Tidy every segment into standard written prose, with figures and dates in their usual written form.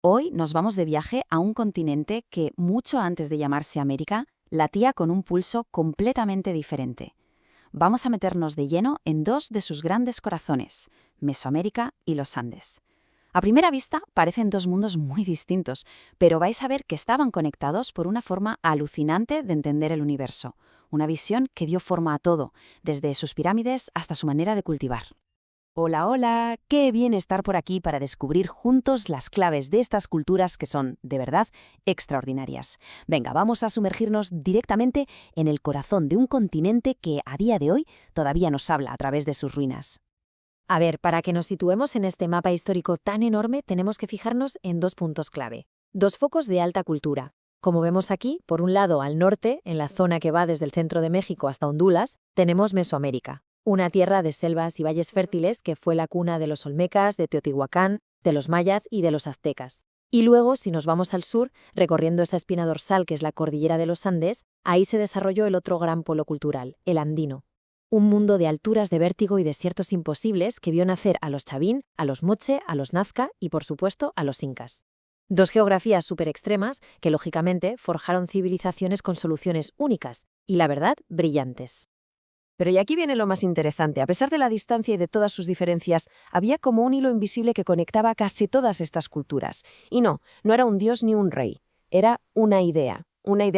Hoy nos vamos de viaje a un continente que, mucho antes de llamarse América, latía con un pulso completamente diferente. Vamos a meternos de lleno en dos de sus grandes corazones, Mesoamérica y los Andes. A primera vista parecen dos mundos muy distintos, pero vais a ver que estaban conectados por una forma alucinante de entender el universo, una visión que dio forma a todo, desde sus pirámides hasta su manera de cultivar. Hola, hola, qué bien estar por aquí para descubrir juntos las claves de estas culturas que son, de verdad, extraordinarias. Venga, vamos a sumergirnos directamente en el corazón de un continente que, a día de hoy, todavía nos habla a través de sus ruinas. A ver, para que nos situemos en este mapa histórico tan enorme, tenemos que fijarnos en dos puntos clave. Dos focos de alta cultura. Como vemos aquí, por un lado, al norte, en la zona que va desde el centro de México hasta Honduras, tenemos Mesoamérica, una tierra de selvas y valles fértiles que fue la cuna de los olmecas, de Teotihuacán, de los mayas y de los aztecas. Y luego, si nos vamos al sur, recorriendo esa espina dorsal que es la cordillera de los Andes, ahí se desarrolló el otro gran polo cultural, el andino. Un mundo de alturas de vértigo y desiertos imposibles que vio nacer a los chavín, a los moche, a los nazca y, por supuesto, a los incas. Dos geografías súper extremas que, lógicamente, forjaron civilizaciones con soluciones únicas y, la verdad, brillantes. Pero y aquí viene lo más interesante. A pesar de la distancia y de todas sus diferencias, había como un hilo invisible que conectaba casi todas estas culturas. Y no era un dios ni un rey. Era una idea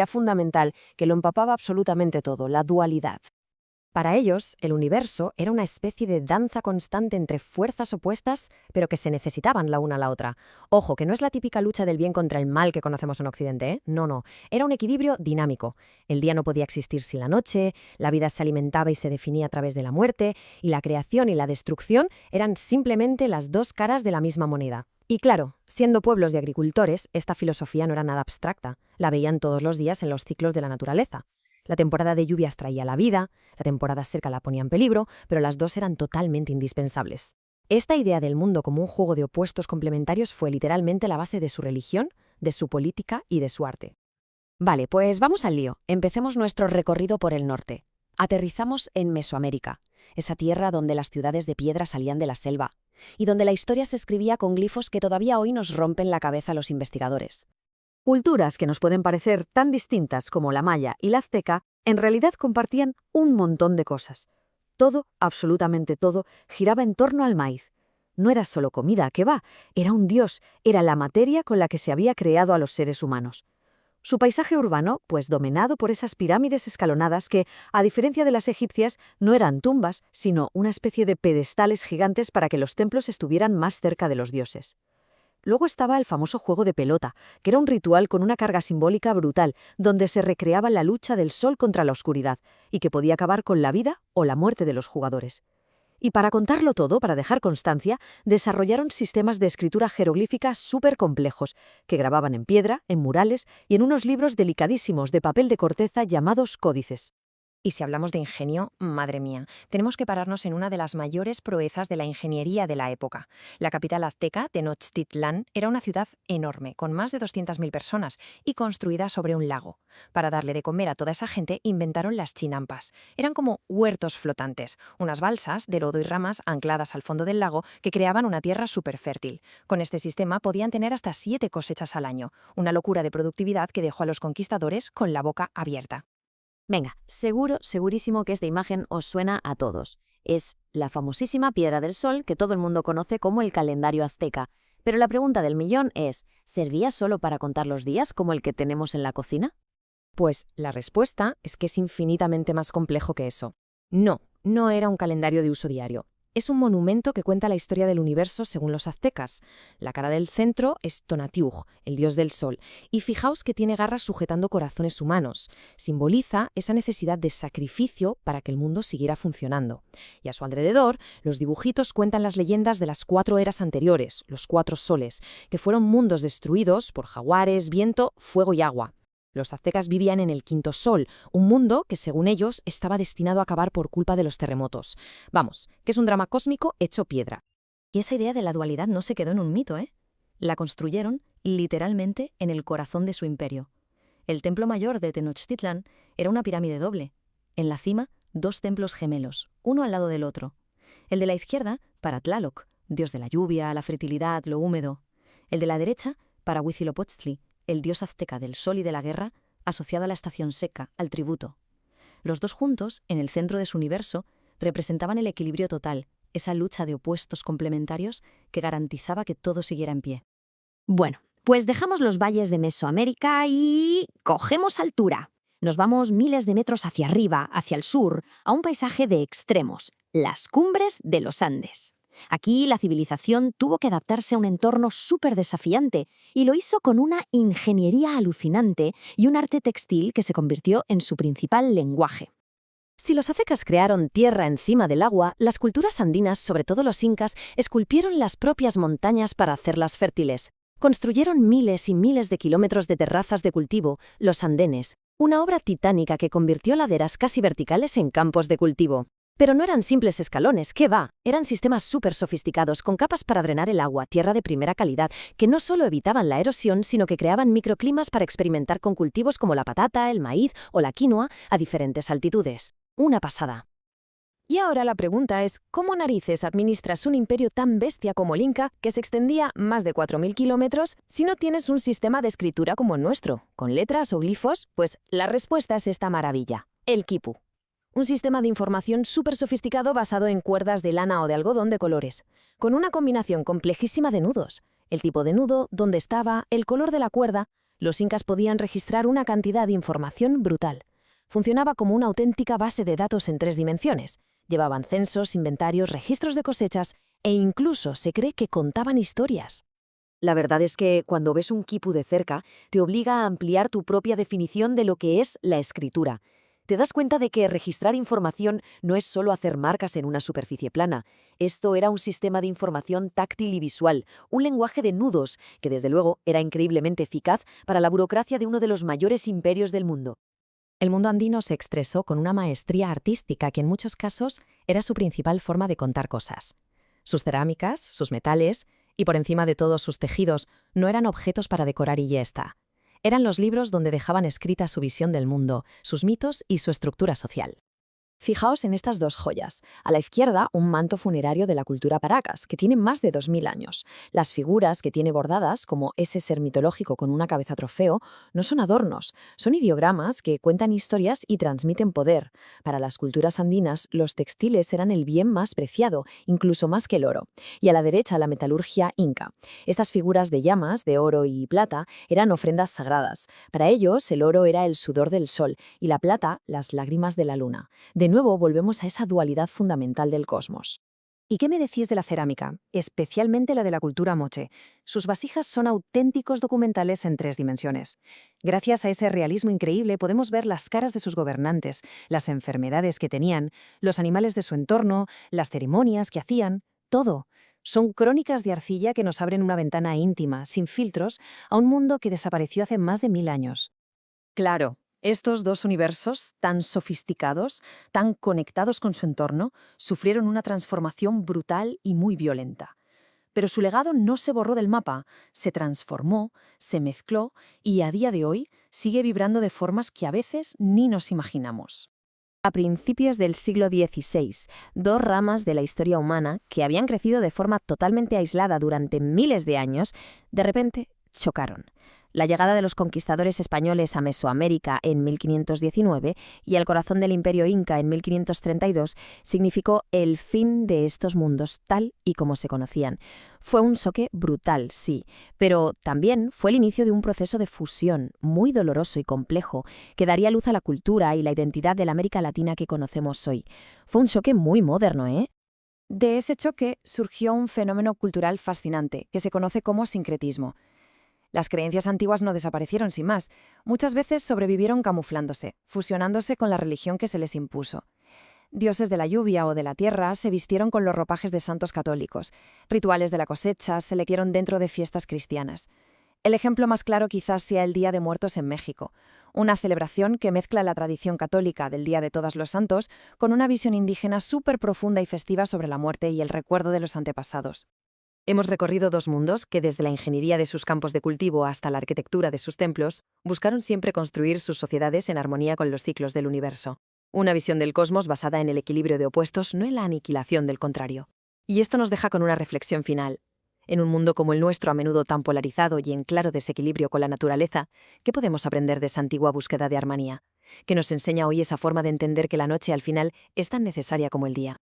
fundamental que lo empapaba absolutamente todo, la dualidad. Para ellos, el universo era una especie de danza constante entre fuerzas opuestas, pero que se necesitaban la una a la otra. Ojo, que no es la típica lucha del bien contra el mal que conocemos en Occidente, ¿eh? No. Era un equilibrio dinámico. El día no podía existir sin la noche, la vida se alimentaba y se definía a través de la muerte, y la creación y la destrucción eran simplemente las dos caras de la misma moneda. Y claro, siendo pueblos de agricultores, esta filosofía no era nada abstracta. La veían todos los días en los ciclos de la naturaleza. La temporada de lluvias traía la vida, la temporada seca la ponía en peligro, pero las dos eran totalmente indispensables. Esta idea del mundo como un juego de opuestos complementarios fue literalmente la base de su religión, de su política y de su arte. Vale, pues vamos al lío. Empecemos nuestro recorrido por el norte. Aterrizamos en Mesoamérica, esa tierra donde las ciudades de piedra salían de la selva, y donde la historia se escribía con glifos que todavía hoy nos rompen la cabeza a los investigadores. Culturas que nos pueden parecer tan distintas como la maya y la azteca, en realidad compartían un montón de cosas. Todo, absolutamente todo, giraba en torno al maíz. No era solo comida, ¿qué va? Era un dios, era la materia con la que se había creado a los seres humanos. Su paisaje urbano, pues dominado por esas pirámides escalonadas que, a diferencia de las egipcias, no eran tumbas, sino una especie de pedestales gigantes para que los templos estuvieran más cerca de los dioses. Luego estaba el famoso juego de pelota, que era un ritual con una carga simbólica brutal, donde se recreaba la lucha del sol contra la oscuridad, y que podía acabar con la vida o la muerte de los jugadores. Y para contarlo todo, para dejar constancia, desarrollaron sistemas de escritura jeroglífica súper complejos, que grababan en piedra, en murales y en unos libros delicadísimos de papel de corteza llamados códices. Y si hablamos de ingenio, madre mía, tenemos que pararnos en una de las mayores proezas de la ingeniería de la época. La capital azteca, Tenochtitlán, era una ciudad enorme, con más de 200.000 personas y construida sobre un lago. Para darle de comer a toda esa gente, inventaron las chinampas. Eran como huertos flotantes, unas balsas de lodo y ramas ancladas al fondo del lago que creaban una tierra súper fértil. Con este sistema podían tener hasta 7 cosechas al año, una locura de productividad que dejó a los conquistadores con la boca abierta. Venga, segurísimo que esta imagen os suena a todos. Es la famosísima Piedra del Sol que todo el mundo conoce como el calendario azteca. Pero la pregunta del millón es, ¿servía solo para contar los días como el que tenemos en la cocina? Pues la respuesta es que es infinitamente más complejo que eso. No era un calendario de uso diario. Es un monumento que cuenta la historia del universo según los aztecas. La cara del centro es Tonatiuh, el dios del sol, y fijaos que tiene garras sujetando corazones humanos. Simboliza esa necesidad de sacrificio para que el mundo siguiera funcionando. Y a su alrededor, los dibujitos cuentan las leyendas de las 4 eras anteriores, los 4 soles, que fueron mundos destruidos por jaguares, viento, fuego y agua. Los aztecas vivían en el quinto sol, un mundo que, según ellos, estaba destinado a acabar por culpa de los terremotos. Vamos, que es un drama cósmico hecho piedra. Y esa idea de la dualidad no se quedó en un mito, ¿eh? La construyeron, literalmente, en el corazón de su imperio. El templo mayor de Tenochtitlán era una pirámide doble. En la cima, 2 templos gemelos, uno al lado del otro. El de la izquierda, para Tlaloc, dios de la lluvia, la fertilidad, lo húmedo. El de la derecha, para Huitzilopochtli, el dios azteca del sol y de la guerra, asociado a la estación seca, al tributo. Los dos juntos, en el centro de su universo, representaban el equilibrio total, esa lucha de opuestos complementarios que garantizaba que todo siguiera en pie. Bueno, pues dejamos los valles de Mesoamérica y cogemos altura. Nos vamos miles de metros hacia arriba, hacia el sur, a un paisaje de extremos, las cumbres de los Andes. Aquí la civilización tuvo que adaptarse a un entorno súper desafiante y lo hizo con una ingeniería alucinante y un arte textil que se convirtió en su principal lenguaje. Si los aztecas crearon tierra encima del agua, las culturas andinas, sobre todo los incas, esculpieron las propias montañas para hacerlas fértiles. Construyeron miles y miles de kilómetros de terrazas de cultivo, los andenes, una obra titánica que convirtió laderas casi verticales en campos de cultivo. Pero no eran simples escalones, ¿qué va? Eran sistemas súper sofisticados con capas para drenar el agua, tierra de primera calidad, que no solo evitaban la erosión, sino que creaban microclimas para experimentar con cultivos como la patata, el maíz o la quinoa a diferentes altitudes. Una pasada. Y ahora la pregunta es, ¿cómo narices administras un imperio tan bestia como el Inca, que se extendía más de 4.000 kilómetros, si no tienes un sistema de escritura como el nuestro, con letras o glifos? Pues la respuesta es esta maravilla, el quipu. Un sistema de información súper sofisticado basado en cuerdas de lana o de algodón de colores, con una combinación complejísima de nudos. El tipo de nudo, dónde estaba, el color de la cuerda. Los incas podían registrar una cantidad de información brutal. Funcionaba como una auténtica base de datos en 3 dimensiones. Llevaban censos, inventarios, registros de cosechas e incluso se cree que contaban historias. La verdad es que cuando ves un quipu de cerca, te obliga a ampliar tu propia definición de lo que es la escritura. Te das cuenta de que registrar información no es solo hacer marcas en una superficie plana. Esto era un sistema de información táctil y visual, un lenguaje de nudos que desde luego era increíblemente eficaz para la burocracia de uno de los mayores imperios del mundo. El mundo andino se expresó con una maestría artística que en muchos casos era su principal forma de contar cosas. Sus cerámicas, sus metales y por encima de todo sus tejidos no eran objetos para decorar y ya está. Eran los libros donde dejaban escrita su visión del mundo, sus mitos y su estructura social. Fijaos en estas dos joyas. A la izquierda, un manto funerario de la cultura paracas, que tiene más de 2000 años. Las figuras que tiene bordadas, como ese ser mitológico con una cabeza trofeo, no son adornos, son ideogramas que cuentan historias y transmiten poder. Para las culturas andinas, los textiles eran el bien más preciado, incluso más que el oro. Y a la derecha, la metalurgia inca. Estas figuras de llamas, de oro y plata, eran ofrendas sagradas. Para ellos, el oro era el sudor del sol y la plata, las lágrimas de la luna. De nuevo volvemos a esa dualidad fundamental del cosmos. ¿Y qué me decís de la cerámica? Especialmente la de la cultura moche. Sus vasijas son auténticos documentales en 3 dimensiones. Gracias a ese realismo increíble podemos ver las caras de sus gobernantes, las enfermedades que tenían, los animales de su entorno, las ceremonias que hacían, todo. Son crónicas de arcilla que nos abren una ventana íntima, sin filtros, a un mundo que desapareció hace más de 1000 años. Claro. Estos dos universos, tan sofisticados, tan conectados con su entorno, sufrieron una transformación brutal y muy violenta. Pero su legado no se borró del mapa, se transformó, se mezcló y a día de hoy sigue vibrando de formas que a veces ni nos imaginamos. A principios del siglo XVI, 2 ramas de la historia humana, que habían crecido de forma totalmente aislada durante miles de años, de repente chocaron. La llegada de los conquistadores españoles a Mesoamérica en 1519 y al corazón del Imperio Inca en 1532 significó el fin de estos mundos tal y como se conocían. Fue un choque brutal, sí, pero también fue el inicio de un proceso de fusión muy doloroso y complejo que daría luz a la cultura y la identidad de la América Latina que conocemos hoy. Fue un choque muy moderno, ¿eh? De ese choque surgió un fenómeno cultural fascinante que se conoce como sincretismo. Las creencias antiguas no desaparecieron sin más. Muchas veces sobrevivieron camuflándose, fusionándose con la religión que se les impuso. Dioses de la lluvia o de la tierra se vistieron con los ropajes de santos católicos. Rituales de la cosecha se metieron dentro de fiestas cristianas. El ejemplo más claro quizás sea el Día de Muertos en México, una celebración que mezcla la tradición católica del Día de Todos los Santos con una visión indígena súper profunda y festiva sobre la muerte y el recuerdo de los antepasados. Hemos recorrido 2 mundos que, desde la ingeniería de sus campos de cultivo hasta la arquitectura de sus templos, buscaron siempre construir sus sociedades en armonía con los ciclos del universo. Una visión del cosmos basada en el equilibrio de opuestos, no en la aniquilación del contrario. Y esto nos deja con una reflexión final. En un mundo como el nuestro, a menudo tan polarizado y en claro desequilibrio con la naturaleza, ¿qué podemos aprender de esa antigua búsqueda de armonía? Que nos enseña hoy esa forma de entender que la noche al final es tan necesaria como el día.